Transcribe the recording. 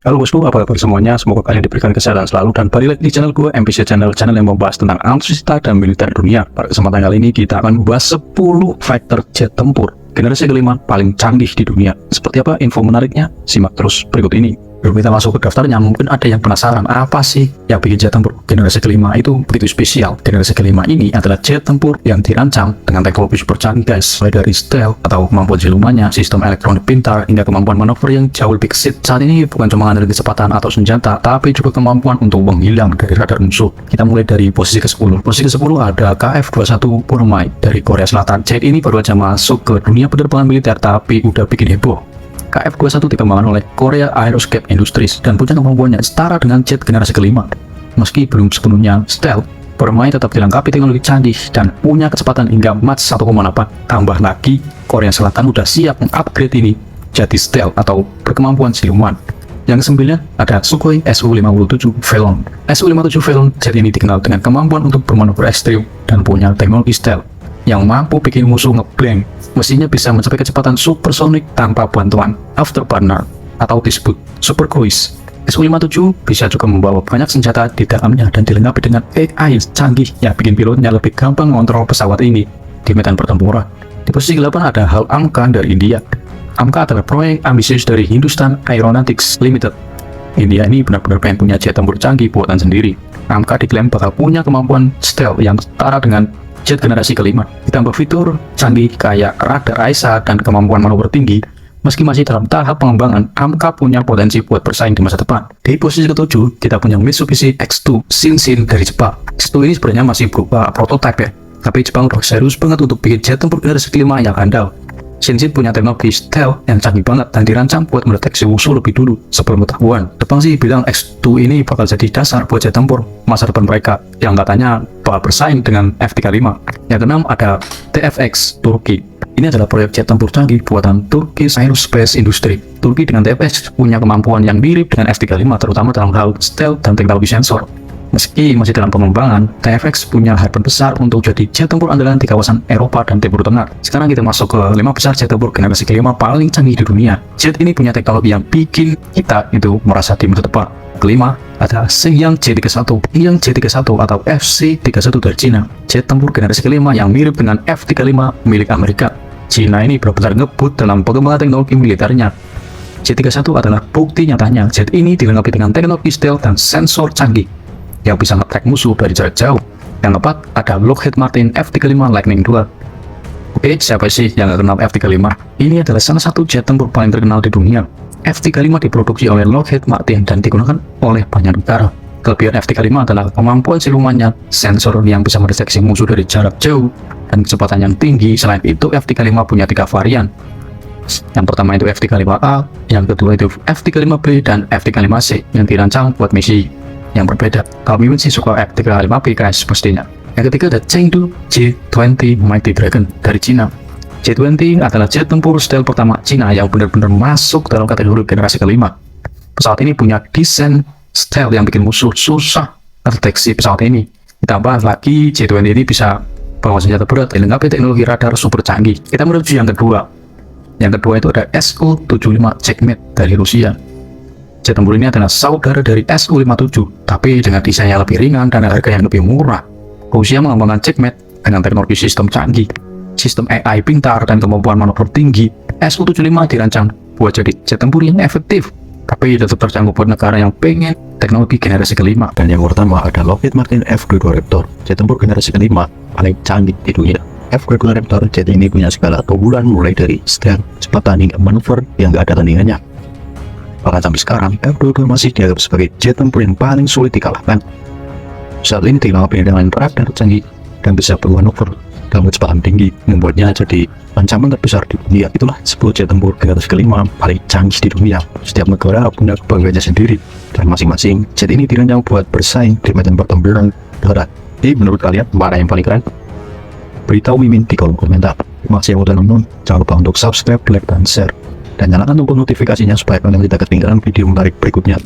Halo bosku, apa kabar semuanya? Semoga kalian diberikan kesehatan selalu dan balik lagi di channel gue, MPC Channel yang membahas tentang alutsista dan militer dunia. Pada kesempatan kali ini kita akan membahas 10 fighter jet tempur generasi kelima paling canggih di dunia. Seperti apa info menariknya? Simak terus berikut ini. Sebelum kita masuk ke daftarnya, mungkin ada yang penasaran, apa sih yang bikin jet tempur generasi kelima itu begitu spesial? Generasi kelima ini adalah jet tempur yang dirancang dengan teknologi super canggih guys, mulai dari stealth atau kemampuan silumannya, sistem elektronik pintar, hingga kemampuan manuver yang jauh lebih gesit. Saat ini bukan cuma mengandalkan kecepatan atau senjata, tapi juga kemampuan untuk menghilang dari radar musuh. Kita mulai dari posisi ke-10. Posisi ke-10 ada KF-21 Boromai dari Korea Selatan. Jet ini baru aja masuk ke dunia penerbangan militer, tapi udah bikin heboh. KF-21 dikembangkan oleh Korea Aerospace Industries dan punya kemampuannya setara dengan jet generasi kelima. Meski belum sepenuhnya stealth, Boromai tetap dilengkapi teknologi canggih dan punya kecepatan hingga Mach 1,8. Tambah lagi, Korea Selatan udah siap mengupgrade ini jadi stealth atau berkemampuan siluman. Yang ke-9 ada Sukhoi Su-57 Velon. Su-57 Velon jet ini dikenal dengan kemampuan untuk bermanuver ekstrim dan punya teknologi stealth yang mampu bikin musuh ngeblank. Mesinnya bisa mencapai kecepatan supersonik tanpa bantuan afterburner atau disebut super cruise. Su-57 bisa juga membawa banyak senjata di dalamnya dan dilengkapi dengan AI canggih yang bikin pilotnya lebih gampang mengontrol pesawat ini di medan pertempuran. Di posisi ke-8 ada HAL AMCA dari India. AMCA adalah proyek ambisius dari Hindustan Aeronautics Limited. India ini benar-benar pengen punya jet tempur canggih buatan sendiri. AMCA diklaim bakal punya kemampuan stealth yang setara dengan jet generasi kelima, ditambah fitur canggih kayak radar AESA dan kemampuan manuver tinggi. Meski masih dalam tahap pengembangan, AMCA punya potensi buat bersaing di masa depan. Di posisi ke-7 kita punya Mitsubishi X2 Shinshin dari Jepang. X2 ini sebenarnya masih berupa prototipe ya, tapi Jepang udah serius banget untuk bikin jet tempur generasi kelima yang handal. Shinshin punya teknologi stealth yang canggih banget dan dirancang buat mendeteksi musuh lebih dulu sebelum ketahuan. Jepang sih bilang X2 ini bakal jadi dasar buat jet tempur masa depan mereka yang katanya bakal bersaing dengan F-35. Yang ke-6 ada TFX Turki. Ini adalah proyek jet tempur canggih buatan Turkish Aerospace Industry. Turki dengan TFX punya kemampuan yang mirip dengan F-35 terutama dalam hal stealth dan teknologi sensor. Meski masih dalam pengembangan, TFX punya harapan besar untuk jadi jet tempur andalan di kawasan Eropa dan Timur Tengah. Sekarang kita masuk ke 5 besar jet tempur generasi kelima paling canggih di dunia. Jet ini punya teknologi yang bikin kita itu merasa di masa depan. Kelima ada Shenyang J-31. Shenyang J-31 atau FC-31 dari Cina. Jet tempur generasi kelima yang mirip dengan F-35 milik Amerika. Cina ini benar-benar ngebut dalam pengembangan teknologi militernya. J-31 adalah bukti nyatanya jet ini dilengkapi dengan teknologi stealth dan sensor canggih yang bisa nge-track musuh dari jarak jauh. Yang keempat ada Lockheed Martin F-35 Lightning II. Oke, siapa sih yang nggak kenal F-35? Ini adalah salah satu jet tempur paling terkenal di dunia. F-35 diproduksi oleh Lockheed Martin dan digunakan oleh banyak negara. Kelebihan F-35 adalah kemampuan silumannya, sensor yang bisa mendeteksi musuh dari jarak jauh, dan kecepatan yang tinggi. Selain itu, F-35 punya 3 varian. Yang pertama itu F-35A, yang kedua itu F-35B, dan F-35C yang dirancang buat misi yang berbeda. Kalau Mimin sih suka F-35B guys pastinya. Yang ketiga ada Chengdu J-20 Mighty Dragon dari Cina. J-20 adalah jet tempur stealth pertama Cina yang benar-benar masuk dalam kategori generasi kelima. Pesawat ini punya desain stealth yang bikin musuh susah terdeteksi pesawat ini. Ditambah lagi J-20 ini bisa bawa senjata berat dilengkapi teknologi radar super canggih. Kita menuju yang kedua. Yang kedua itu ada Su-75 Checkmate dari Rusia. Jet tempur ini adalah saudara dari Su-57, tapi dengan desain yang lebih ringan dan harga yang lebih murah. Rusia mengembangkan Checkmate dengan teknologi sistem canggih, sistem AI pintar, dan kemampuan manuver tinggi. Su-75 dirancang buat jadi jet tempur yang efektif, tapi tetap terjangkau buat negara yang pengen teknologi generasi kelima. Dan yang pertama ada Lockheed Martin F-22 Raptor, jet tempur generasi kelima paling canggih di dunia. F-22 Raptor jet ini punya segala keunggulan mulai dari stealth, kecepatan hingga manuver yang gak ada tandingannya. Bahkan sampai sekarang, F-22 masih dianggap sebagai jet tempur yang paling sulit dikalahkan. Saat ini dilengkapi dengan radar canggih dan bisa bermanuver dalam kecepatan tinggi, membuatnya jadi ancaman terbesar di dunia. Itulah 10 jet tempur generasi kelima paling canggih di dunia. Setiap negara punya kebanggaannya sendiri, dan masing-masing jet ini dirancang buat bersaing di medan pertempuran darat. Jadi menurut kalian, mana yang paling keren? Beritahu Mimin di kolom komentar. Terima kasih yang udah nonton. Jangan lupa untuk subscribe, like, dan share. Dan nyalakan tombol notifikasinya supaya kalian tidak ketinggalan video menarik berikutnya.